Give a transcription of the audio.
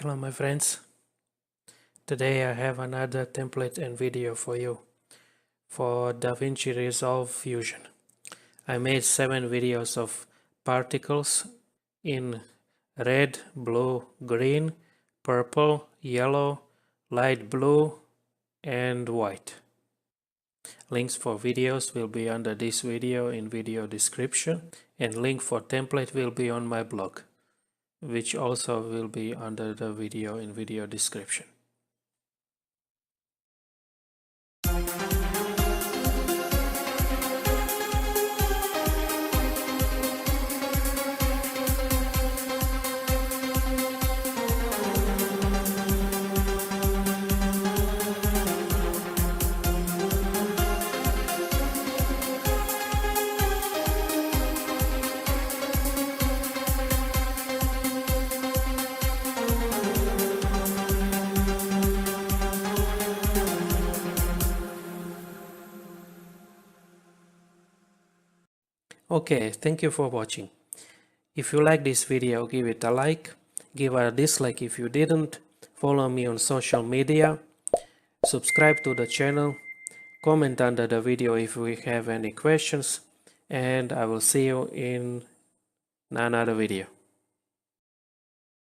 Hello my friends, today I have another template and video for you for Davinci Resolve Fusion. I made 7 videos of particles in red, blue, green, purple, yellow, light blue and white. Links for videos will be under this video in video description, and link for template will be on my blog, which also will be under the video in video description. Okay, thank you for watching. If you like this video, give it a like, give a dislike if you didn't, follow me on social media, subscribe to the channel, comment under the video if we have any questions, and I will see you in another video.